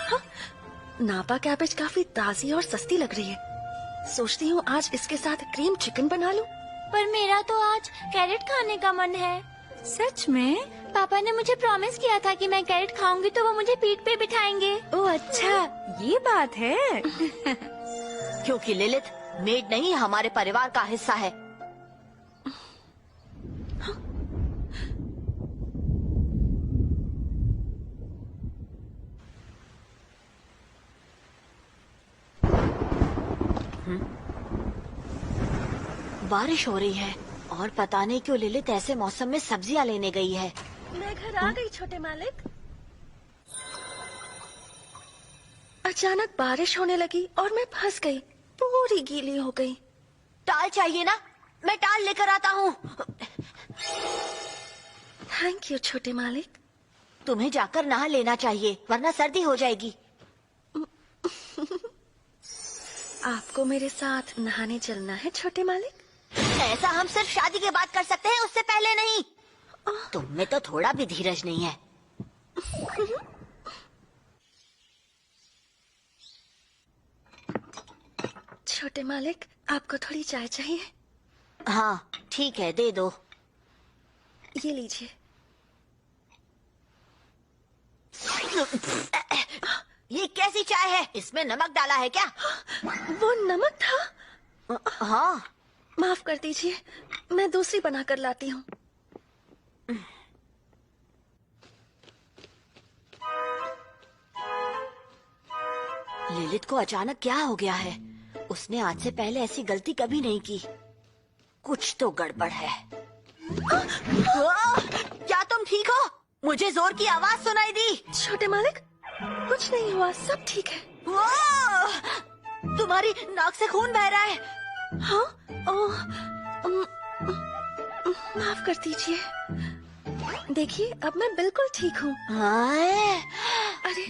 हाँ, नापा कैबेज काफी ताजी और सस्ती लग रही है। सोचती हूँ आज इसके साथ क्रीम चिकन बना लूं। पर मेरा तो आज कैरेट खाने का मन है। सच में? पापा ने मुझे प्रॉमिस किया था कि मैं कैरेट खाऊंगी तो वो मुझे पीठ पे बिठाएंगे। ओह अच्छा, ये बात है। क्योंकि लिलित मेड नहीं हमारे परिवार का हिस्सा है। बारिश हो रही है और पता नहीं क्यों लिलित ऐसे मौसम में सब्जियां लेने गई है। मैं घर आ गई छोटे मालिक। अचानक बारिश होने लगी और मैं फंस गई, पूरी गीली हो गई। टाल चाहिए ना? मैं टाल लेकर आता हूँ। थैंक यू छोटे मालिक। तुम्हें जाकर नहा लेना चाहिए वरना सर्दी हो जाएगी। आपको मेरे साथ नहाने चलना है छोटे मालिक? ऐसा हम सिर्फ शादी के बाद कर सकते हैं, उससे पहले नहीं। तुम में तो थोड़ा भी धीरज नहीं है। छोटे मालिक, आपको थोड़ी चाय चाहिए? हाँ ठीक है, दे दो। ये लीजिए। ये कैसी चाय है? इसमें नमक डाला है क्या? वो नमक था? हाँ। माफ कर दीजिए, मैं दूसरी बनाकर लाती हूँ। लिलित को अचानक क्या हो गया है? उसने आज से पहले ऐसी गलती कभी नहीं की। कुछ तो गड़बड़ है। क्या तुम ठीक हो? मुझे जोर की आवाज सुनाई दी। छोटे मालिक, कुछ नहीं हुआ, सब ठीक है। तुम्हारी नाक से खून बह रहा है। हाँ? माफ कर दीजिए। देखिए, अब मैं बिल्कुल ठीक हूँ। अरे,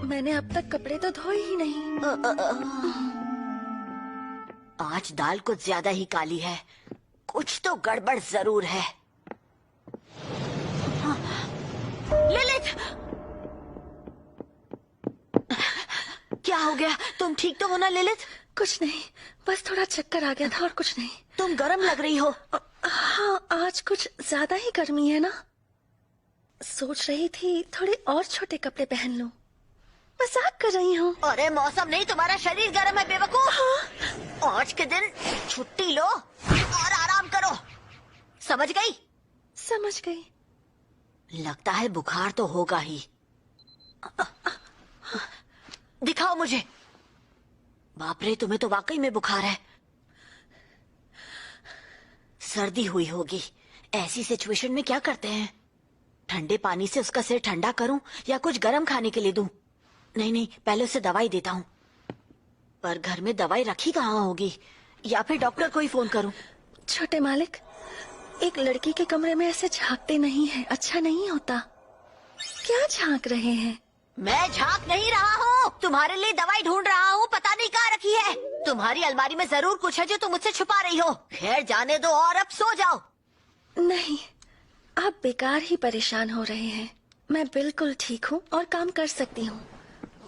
मैंने अब तक कपड़े तो धोए ही नहीं। आज दाल कुछ ज्यादा ही काली है। कुछ तो गड़बड़ जरूर है। लिलित! क्या हो गया? तुम ठीक तो हो ना लिलित? कुछ नहीं, बस थोड़ा चक्कर आ गया था और कुछ नहीं। तुम गर्म लग रही हो। हाँ, आज कुछ ज्यादा ही गर्मी है ना। सोच रही थी थोड़े और छोटे कपड़े पहन लूं। मजाक कर रही हूँ। अरे मौसम नहीं, तुम्हारा शरीर गर्म है बेवकूफ। हाँ? आज के दिन छुट्टी लो और आराम करो। समझ गई? समझ गई। लगता है बुखार तो होगा ही। दिखाओ मुझे। बाप रे, तुम्हें तो वाकई में बुखार है। सर्दी हुई होगी। ऐसी सिचुएशन में क्या करते हैं? ठंडे पानी से उसका सिर ठंडा करूं या कुछ गर्म खाने के लिए दूं? नहीं, पहले उसे दवाई देता हूँ। पर घर में दवाई रखी कहाँ होगी? या फिर डॉक्टर को ही फोन करूं? छोटे मालिक, एक लड़की के कमरे में ऐसे झांकते नहीं है, अच्छा नहीं होता। क्या झांक रहे हैं? मैं झांक नहीं रहा हूँ, तुम्हारे लिए दवाई ढूंढ रहा हूँ। पता नहीं कहाँ रखी है। तुम्हारी अलमारी में जरूर कुछ है जो तुम मुझसे छुपा रही हो। खैर जाने दो और अब सो जाओ। नहीं, आप बेकार ही परेशान हो रहे हैं। मैं बिल्कुल ठीक हूँ और काम कर सकती हूँ।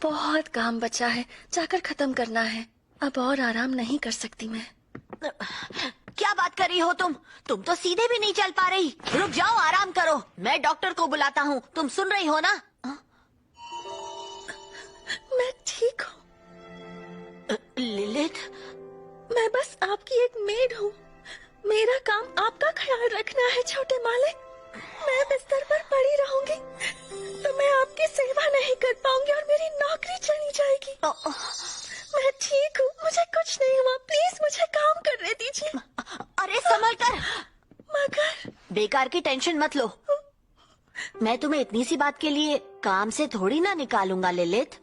बहुत काम बचा है, जाकर खत्म करना है। अब और आराम नहीं कर सकती मैं। क्या बात कर रही हो तुम? तुम तो सीधे भी नहीं चल पा रही। रुक जाओ, आराम करो। मैं डॉक्टर को बुलाता हूँ। तुम सुन रही हो ना? मैं ठीक हूँ। लिलित, मैं बस आपकी एक मेड हूँ। मेरा काम आपका ख्याल रखना है छोटे मालिक। मैं बिस्तर पर पड़ी रहूंगी तो मैं आपकी सेवा नहीं कर पाऊंगी और मेरी नौकरी चली जाएगी। मैं ठीक हूँ, मुझे कुछ नहीं हुआ। प्लीज मुझे काम करने दीजिए। अरे संभल कर। मगर बेकार की टेंशन मत लो। मैं तुम्हें इतनी सी बात के लिए काम से थोड़ी ना निकालूंगा लिलित।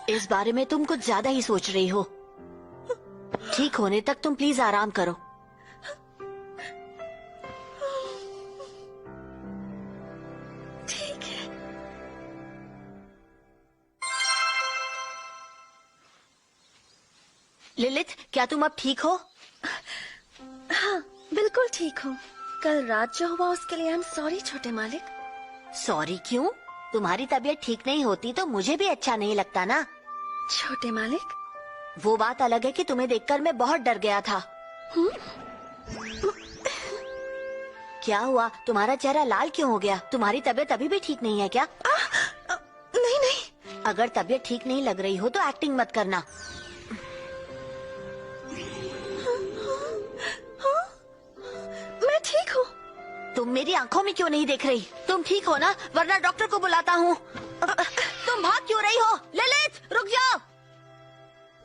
इस बारे में तुम कुछ ज्यादा ही सोच रही हो। ठीक होने तक तुम प्लीज आराम करो। ठीक है। लिलित, क्या तुम अब ठीक हो? हाँ, बिल्कुल बिल्कुल ठीक हूँ। कल रात जो हुआ उसके लिए आई एम सॉरी छोटे मालिक। सॉरी क्यों? तुम्हारी तबीयत ठीक नहीं होती तो मुझे भी अच्छा नहीं लगता ना। छोटे मालिक, वो बात अलग है कि तुम्हें देखकर मैं बहुत डर गया था। क्या हुआ? तुम्हारा चेहरा लाल क्यों हो गया? तुम्हारी तबीयत अभी भी ठीक नहीं है क्या? नहीं नहीं। अगर तबीयत ठीक नहीं लग रही हो तो एक्टिंग मत करना। मैं ठीक हूँ। तुम मेरी आंखों में क्यों नहीं देख रही? तुम ठीक हो ना? वरना डॉक्टर को बुलाता हूँ। तुम भाग क्यों रही हो? ललित, रुक जाओ।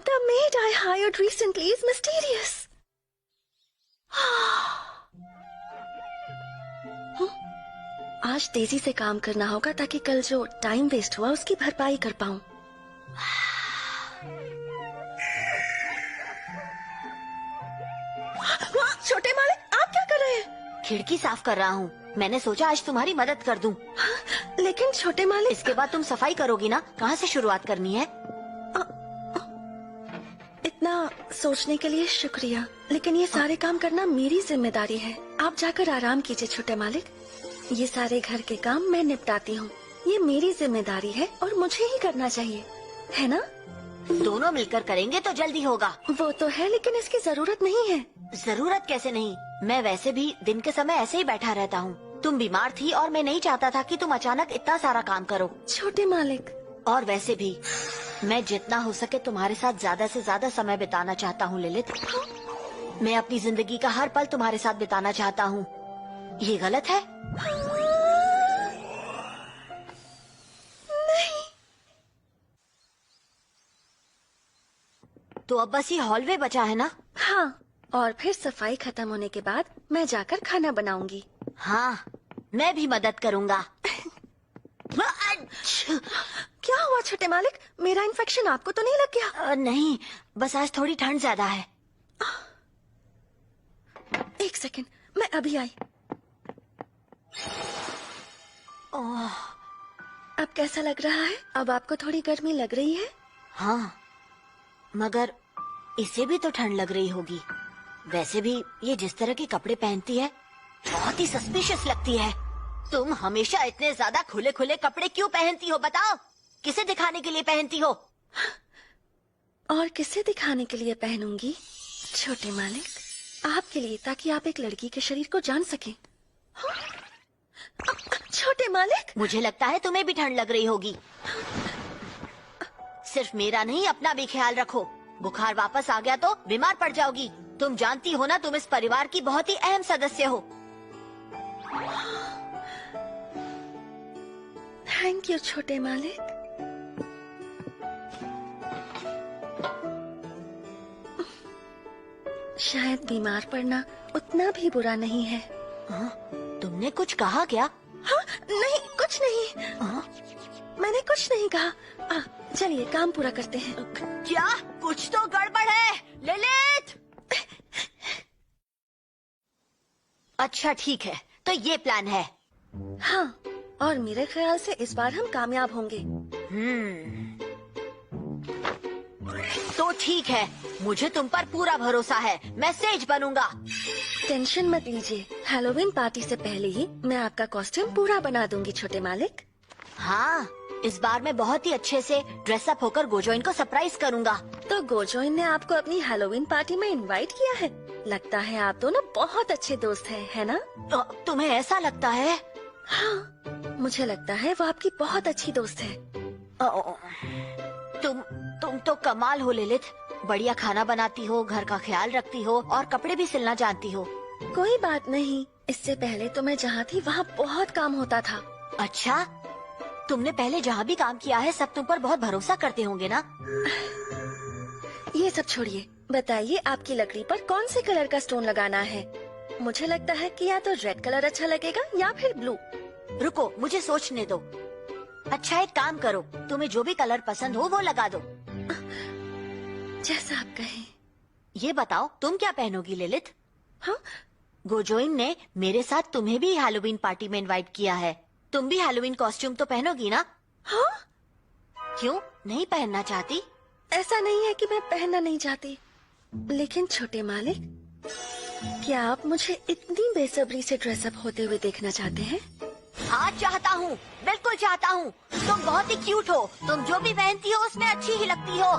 The maid I hired recently is mysterious. आज तेजी से काम करना होगा ताकि कल जो टाइम वेस्ट हुआ उसकी भरपाई कर पाऊँ। छोटे मालिक, आप क्या कर रहे हैं? खिड़की साफ कर रहा हूँ। मैंने सोचा आज तुम्हारी मदद कर दूँ। लेकिन छोटे मालिक, इसके बाद तुम सफाई करोगी ना? कहाँ से शुरुआत करनी है? इतना सोचने के लिए शुक्रिया, लेकिन ये सारे काम करना मेरी जिम्मेदारी है। आप जाकर आराम कीजिए छोटे मालिक। ये सारे घर के काम मैं निपटाती हूँ। ये मेरी जिम्मेदारी है और मुझे ही करना चाहिए, है ना? दोनों मिलकर करेंगे तो जल्दी होगा। वो तो है, लेकिन इसकी जरूरत नहीं है। जरूरत कैसे नहीं? मैं वैसे भी दिन के समय ऐसे ही बैठा रहता हूँ। तुम बीमार थी और मैं नहीं चाहता था कि तुम अचानक इतना सारा काम करो। छोटे मालिक, और वैसे भी मैं जितना हो सके तुम्हारे साथ ज्यादा से ज्यादा समय बिताना चाहता हूँ ललित। मैं अपनी जिंदगी का हर पल तुम्हारे साथ बिताना चाहता हूँ। ये गलत है? नहीं। तो अब बस ये हॉलवे बचा है ना? हाँ, और फिर सफाई खत्म होने के बाद मैं जाकर खाना बनाऊंगी। हाँ, मैं भी मदद करूँगा। क्या हुआ छोटे मालिक? मेरा इन्फेक्शन आपको तो नहीं लग गया? नहीं, बस आज थोड़ी ठंड ज्यादा है। एक सेकंड, मैं अभी आई। ओह, अब कैसा लग रहा है? अब आपको थोड़ी गर्मी लग रही है? हाँ, मगर इसे भी तो ठंड लग रही होगी। वैसे भी ये जिस तरह के कपड़े पहनती है बहुत ही सस्पिशियस लगती है। तुम हमेशा इतने ज्यादा खुले खुले कपड़े क्यों पहनती हो? बताओ, किसे दिखाने के लिए पहनती हो? और किसे दिखाने के लिए पहनूंगी छोटे मालिक? आपके लिए, ताकि आप एक लड़की के शरीर को जान सकें। छोटे मालिक, मुझे लगता है तुम्हें भी ठंड लग रही होगी। सिर्फ मेरा नहीं, अपना भी ख्याल रखो। बुखार वापस आ गया तो बीमार पड़ जाओगी। तुम जानती हो ना, तुम इस परिवार की बहुत ही अहम सदस्य हो। थैंक यू छोटे मालिक। शायद बीमार पड़ना उतना भी बुरा नहीं है। तुमने कुछ कहा क्या? हाँ, नहीं, कुछ नहीं। मैंने कुछ नहीं कहा। चलिए काम पूरा करते हैं। क्या? कुछ तो गड़बड़ है ललित। अच्छा ठीक है, तो ये प्लान है। हाँ, और मेरे ख्याल से इस बार हम कामयाब होंगे। तो ठीक है, मुझे तुम पर पूरा भरोसा है। मैं सेज बनूंगा। टेंशन मत लीजिए, हैलोवीन पार्टी से पहले ही मैं आपका कॉस्ट्यूम पूरा बना दूंगी छोटे मालिक। हाँ, इस बार मैं बहुत ही अच्छे से ड्रेसअप होकर गोजोइन को सरप्राइज करूंगा। तो गोजोइन ने आपको अपनी हैलोवीन पार्टी में इनवाइट किया है? लगता है आप दोनों बहुत अच्छे दोस्त हैं, है ना? तुम्हें ऐसा लगता है? हाँ, मुझे लगता है वो आपकी बहुत अच्छी दोस्त है। तुम तो कमाल हो ललित। बढ़िया खाना बनाती हो, घर का ख्याल रखती हो और कपड़े भी सिलना जानती हो। कोई बात नहीं, इससे पहले तो मैं जहाँ थी वहाँ बहुत काम होता था। अच्छा, तुमने पहले जहाँ भी काम किया है सब तुम पर बहुत भरोसा करते होंगे ना? ये सब छोड़िए, बताइए आपकी लकड़ी पर कौन से कलर का स्टोन लगाना है? मुझे लगता है कि या तो रेड कलर अच्छा लगेगा या फिर ब्लू। रुको, मुझे सोचने दो। अच्छा, एक काम करो, तुम्हें जो भी कलर पसंद हो वो लगा दो। जैसा आप कहें। ये बताओ, तुम क्या पहनोगी ललित? हाँ, गोजोइन ने मेरे साथ तुम्हें भी हैलोवीन पार्टी में इनवाइट किया है। तुम भी हैलोवीन कॉस्ट्यूम तो पहनोगी ना? हाँ। क्यों नहीं पहनना चाहती? ऐसा नहीं है कि मैं पहनना नहीं चाहती, लेकिन छोटे मालिक, क्या आप मुझे इतनी बेसब्री से ड्रेसअप होते हुए देखना चाहते हैं? हाँ चाहता हूँ, बिल्कुल चाहता हूँ। तुम बहुत ही क्यूट हो। तुम जो भी पहनती हो उसमें अच्छी ही लगती हो।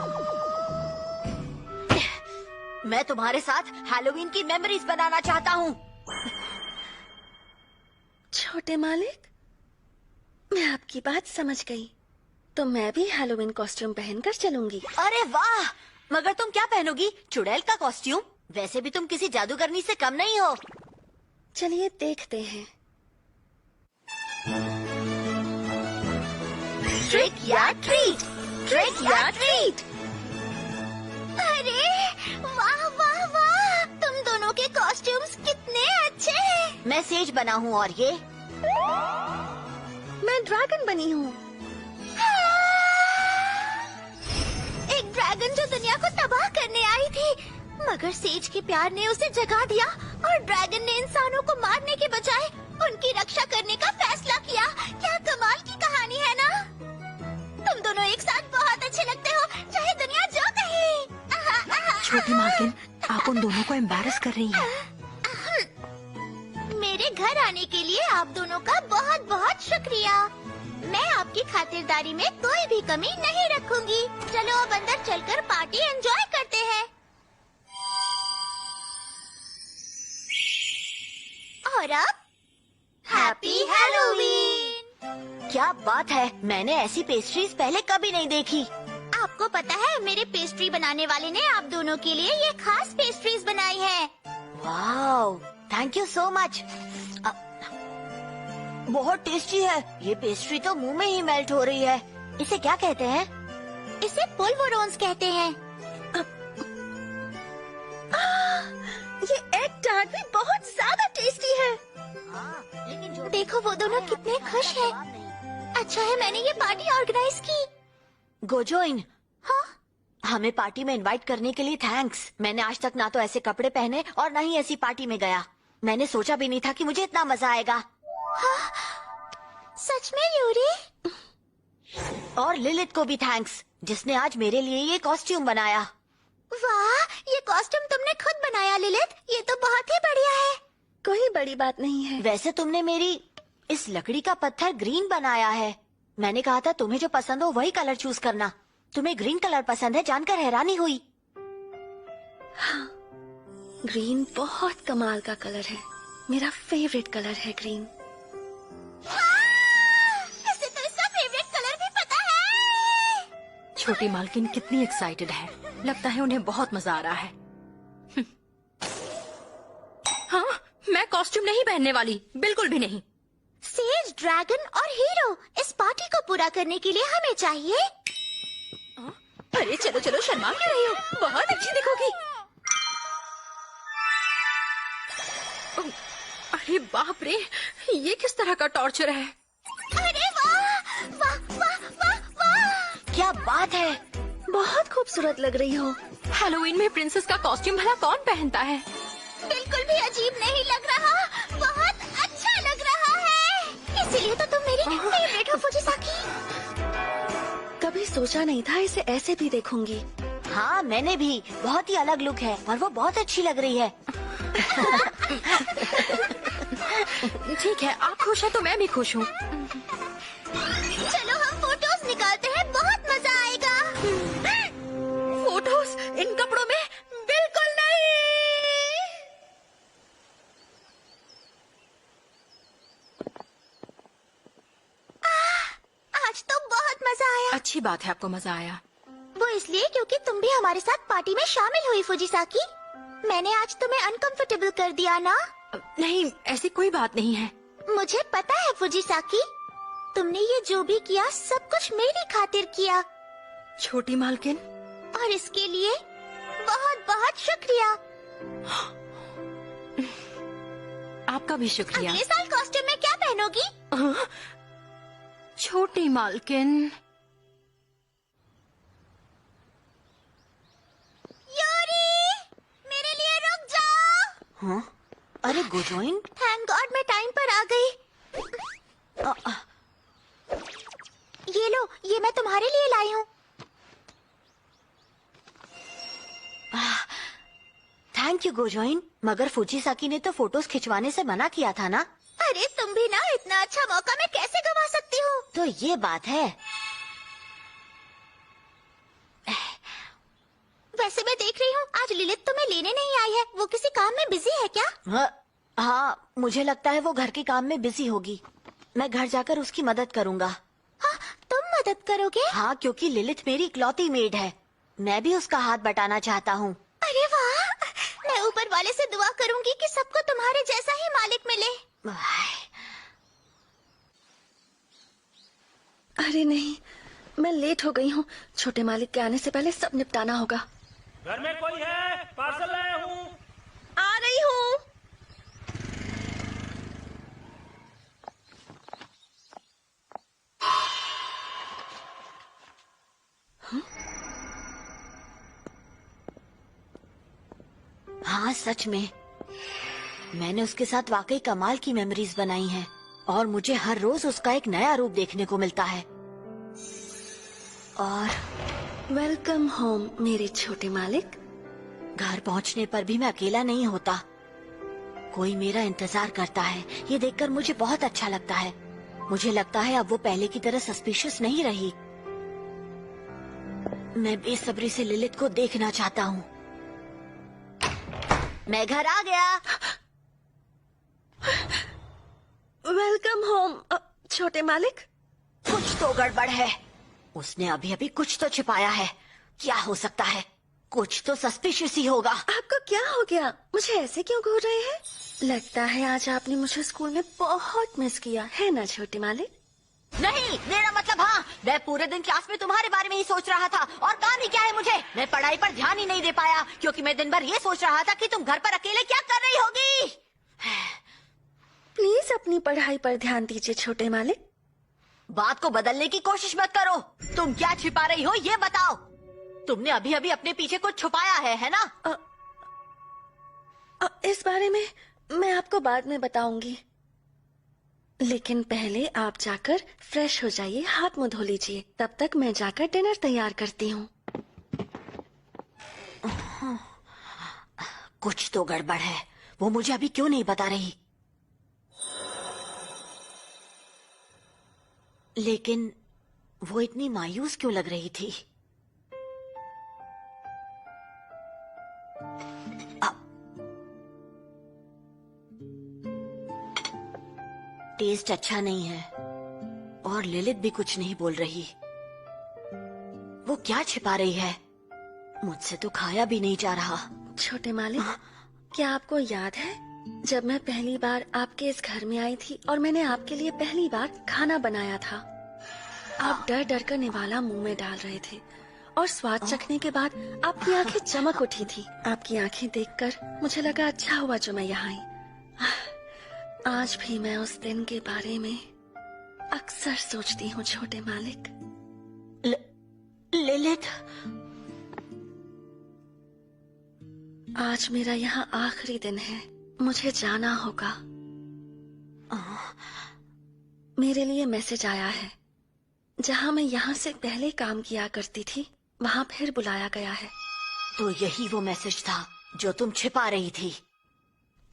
मैं तुम्हारे साथ हैलोवीन की मेमोरीज बनाना चाहता हूँ। छोटे मालिक, मैं आपकी बात समझ गई। तो मैं भी हैलोवीन कॉस्ट्यूम पहनकर चलूंगी। अरे वाह! मगर तुम क्या पहनोगी? चुड़ैल का कॉस्ट्यूम? वैसे भी तुम किसी जादूगरनी से कम नहीं हो। चलिए देखते हैं। ट्रिक या ट्रीट, ट्रिक या ट्रीट। अरे वाह वाह वाह, तुम दोनों के कॉस्ट्यूम्स कितने अच्छे हैं। मैं सेज बना हूँ और ये मैं ड्रैगन बनी हूँ। एक ड्रैगन जो दुनिया को तबाह करने आई थी, मगर सेज के प्यार ने उसे जगा दिया और ड्रैगन ने इंसानों को मारने के बजाय उनकी रक्षा करने का फैसला किया। क्या कमाल की कहानी है ना? तुम दोनों एक साथ बहुत अच्छे लगते हो, चाहे दुनिया जो कहे। छोटी मालकिन, आप उन दोनों को एम्बैरस कर रही हैं। मेरे घर आने के लिए आप दोनों का बहुत बहुत शुक्रिया। मैं आपकी खातिरदारी में कोई भी कमी नहीं रखूंगी। चलो अब अंदर चलकर पार्टी एंजॉय करते हैं। और अब हैप्पी हैलोवीन। क्या बात है, मैंने ऐसी पेस्ट्रीज पहले कभी नहीं देखी। आपको पता है, मेरे पेस्ट्री बनाने वाले ने आप दोनों के लिए ये खास पेस्ट्रीज बनाई है। Wow, thank you so much. बहुत टेस्टी है। ये पेस्ट्री तो मुंह में ही मेल्ट हो रही है। इसे क्या कहते हैं? इसे पुलवरोन्स कहते हैं। ये एग टार्ट भी बहुत ज्यादा टेस्टी है। लेकिन देखो वो दोनों कितने खुश हैं। अच्छा है मैंने ये पार्टी ऑर्गेनाइज की। गोजोइन, हाँ? हमें पार्टी में इनवाइट करने के लिए थैंक्स। मैंने आज तक ना तो ऐसे कपड़े पहने और ना ही ऐसी पार्टी में गया। मैंने सोचा भी नहीं था कि मुझे इतना मजा आएगा। हाँ? सच में यूरी? और लिलित को भी थैंक्स, जिसने आज मेरे लिए ये कॉस्ट्यूम बनाया। वाह, ये कॉस्ट्यूम तुमने खुद बनाया लिलित। ये तो बहुत ही बढ़िया है। कोई बड़ी बात नहीं है। वैसे तुमने मेरी इस लकड़ी का पत्थर ग्रीन बनाया है। मैंने कहा था तुम्हें जो पसंद हो वही कलर चूज करना। तुम्हें ग्रीन कलर पसंद है जानकर हैरानी हुई। हाँ, ग्रीन बहुत कमाल का कलर है। मेरा फेवरेट कलर है ग्रीन। इसे तो इसका फेवरेट कलर भी पता है। छोटी मालकिन कितनी एक्साइटेड है। लगता है उन्हें बहुत मजा आ रहा है। हाँ, मैं कॉस्ट्यूम नहीं पहनने वाली, बिल्कुल भी नहीं। सेज, ड्रैगन और हीरो, इस पार्टी को पूरा करने के लिए हमें चाहिए। अरे चलो चलो, शर्मा क्यों रही हो? बहुत अच्छी दिखोगी। अरे बाप रे, ये किस तरह का टॉर्चर है? अरे वाह वाह वाह वाह वाह। क्या बात है, बहुत खूबसूरत लग रही हो। हैलोवीन में प्रिंसेस का कॉस्ट्यूम भला कौन पहनता है? बिल्कुल भी अजीब नहीं लग रहा, बहुत अच्छा लग रहा है। इसीलिए तो तुम मेरी फेवरेट हो फुजिसाकी। कभी सोचा नहीं था इसे ऐसे भी देखूंगी। हाँ मैंने भी। बहुत ही अलग लुक है और वो बहुत अच्छी लग रही है। ठीक है, आप खुश हैं तो मैं भी खुश हूँ। चलो हम फोटोज निकालते हैं, बहुत मजा आएगा। फोटोज इन कपड़ों में बिल्कुल नहीं। आज तो बहुत मजा आया। अच्छी बात है आपको मजा आया। वो इसलिए क्योंकि तुम भी हमारे साथ पार्टी में शामिल हुई फुजिसाकी। मैंने आज तुम्हें अनकंफर्टेबल कर दिया ना? नहीं, ऐसी कोई बात नहीं है। मुझे पता है फुजिसाकी, तुमने ये जो भी किया सब कुछ मेरी खातिर किया, छोटी मालकिन, और इसके लिए बहुत बहुत शुक्रिया। आपका भी शुक्रिया। अगले साल कॉस्ट्यूम में क्या पहनोगी? छोटी मालकिन, यूरी, मेरे लिए रुक जाओ। हाँ? अरे गोजोइन, थैंक गॉड मैं टाइम पर आ गई। ये लो, ये मैं तुम्हारे लिए लाई हूँ। थैंक यू गोजोइन, मगर फुजीसाकी ने तो फोटोज खिंचवाने से मना किया था ना। अरे तुम भी ना, इतना अच्छा मौका मैं कैसे गवा सकती हूँ। तो ये बात है। वैसे मैं देख रही हूँ आज लिलित तुम्हें लेने नहीं आई है। वो किसी काम में बिजी है क्या? हाँ, मुझे लगता है वो घर के काम में बिजी होगी। मैं घर जाकर उसकी मदद करूँगा। हाँ, तुम मदद करोगे? हाँ, क्योंकि लिलित मेरी इकलौती मेड है। मैं भी उसका हाथ बटाना चाहता हूँ। अरे वाह, मैं ऊपर वाले से दुआ करूंगी कि सबको तुम्हारे जैसा ही मालिक मिले। अरे नहीं, मैं लेट हो गई हूँ। छोटे मालिक के आने से पहले सब निपटाना होगा। घर में कोई है? पार्सल लाया हूँ। आ रही हूँ। हाँ, सच में मैंने उसके साथ वाकई कमाल की मेमोरीज बनाई हैं और मुझे हर रोज उसका एक नया रूप देखने को मिलता है। और वेलकम होम मेरे छोटे मालिक। घर पहुंचने पर भी मैं अकेला नहीं होता, कोई मेरा इंतजार करता है। ये देखकर मुझे बहुत अच्छा लगता है। मुझे लगता है अब वो पहले की तरह सस्पिशियस नहीं रही। मैं बेसब्री से लिलित को देखना चाहता हूँ। मैं घर आ गया। वेलकम होम छोटे मालिक। कुछ तो गड़बड़ है। उसने अभी अभी कुछ तो छिपाया है। क्या हो सकता है? कुछ तो सस्पिशियस ही होगा। आपको क्या हो गया? मुझे ऐसे क्यों घूर रहे हैं? लगता है आज आपने मुझे स्कूल में बहुत मिस किया है ना छोटे मालिक? नहीं, मेरा मतलब हाँ, मैं पूरे दिन क्लास में तुम्हारे बारे में ही सोच रहा था। और काम ही क्या है मुझे? मैं पढ़ाई पर ध्यान ही नहीं दे पाया क्योंकि मैं दिन भर ये सोच रहा था कि तुम घर पर अकेले क्या कर रही होगी। प्लीज अपनी पढ़ाई पर ध्यान दीजिए छोटे मालिक। बात को बदलने की कोशिश मत करो। तुम क्या छिपा रही हो ये बताओ। तुमने अभी अभी अपने पीछे कुछ छुपाया है ना? इस बारे में मैं आपको बाद में बताऊंगी, लेकिन पहले आप जाकर फ्रेश हो जाइए, हाथ मुंह धो लीजिए। तब तक मैं जाकर डिनर तैयार करती हूँ। कुछ तो गड़बड़ है। वो मुझे अभी क्यों नहीं बता रही? लेकिन वो इतनी मायूस क्यों लग रही थी? टेस्ट अच्छा नहीं है और लिलित भी कुछ नहीं बोल रही। वो क्या छिपा रही है? मुझसे तो खाया भी नहीं जा रहा। छोटे मालिक, क्या आपको याद है जब मैं पहली बार आपके इस घर में आई थी और मैंने आपके लिए पहली बार खाना बनाया था? आप डर डर कर निवाला मुंह में डाल रहे थे और स्वाद चखने के बाद आपकी आंखें चमक उठी थी। आपकी आंखें देखकर मुझे लगा अच्छा हुआ जो मैं यहाँ आई। आज भी मैं उस दिन के बारे में अक्सर सोचती हूँ छोटे मालिक। लिलित, आज मेरा यहाँ आखिरी दिन है, मुझे जाना होगा। मेरे लिए मैसेज आया है। जहाँ मैं यहाँ से पहले काम किया करती थी वहाँ फिर बुलाया गया है। तो यही वो मैसेज था जो तुम छिपा रही थी।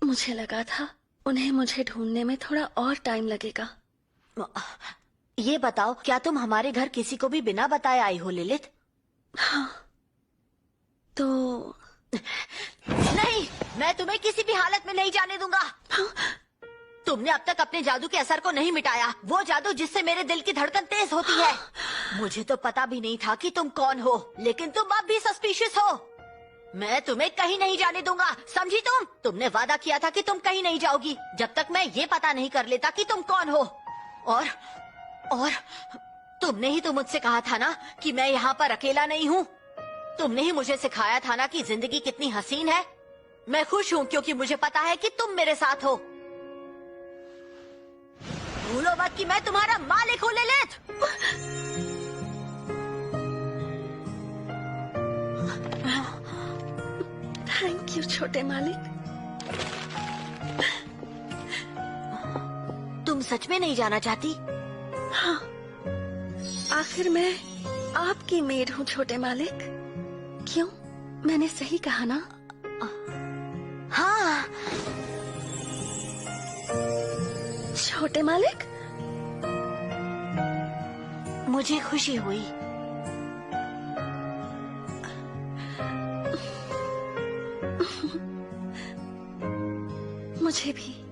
मुझे लगा था उन्हें मुझे ढूंढने में थोड़ा और टाइम लगेगा। ये बताओ, क्या तुम हमारे घर किसी को भी बिना बताए आई हो लिलित? हाँ, तो नहीं, मैं तुम्हें किसी भी हालत में नहीं जाने दूंगा। तुमने अब तक अपने जादू के असर को नहीं मिटाया, वो जादू जिससे मेरे दिल की धड़कन तेज होती है। मुझे तो पता भी नहीं था कि तुम कौन हो, लेकिन तुम अब भी सस्पिशियस हो। मैं तुम्हें कहीं नहीं जाने दूंगा, समझी तुम? तुमने वादा किया था कि तुम कहीं नहीं जाओगी जब तक मैं ये पता नहीं कर लेता कि तुम कौन हो। और तुमने ही तो मुझसे कहा था ना कि मैं यहाँ पर अकेला नहीं हूँ। तुमने ही मुझे सिखाया था ना कि जिंदगी कितनी हसीन है। मैं खुश हूँ क्योंकि मुझे पता है कि तुम मेरे साथ हो। भूलो मत कि मैं तुम्हारा मालिक हूँ लिलित। थैंक यू छोटे मालिक। तुम सच में नहीं जाना चाहती? हाँ, आखिर मैं आपकी मेड हूँ छोटे मालिक। क्यों, मैंने सही कहा ना? छोटे मालिक? मुझे खुशी हुई। मुझे भी।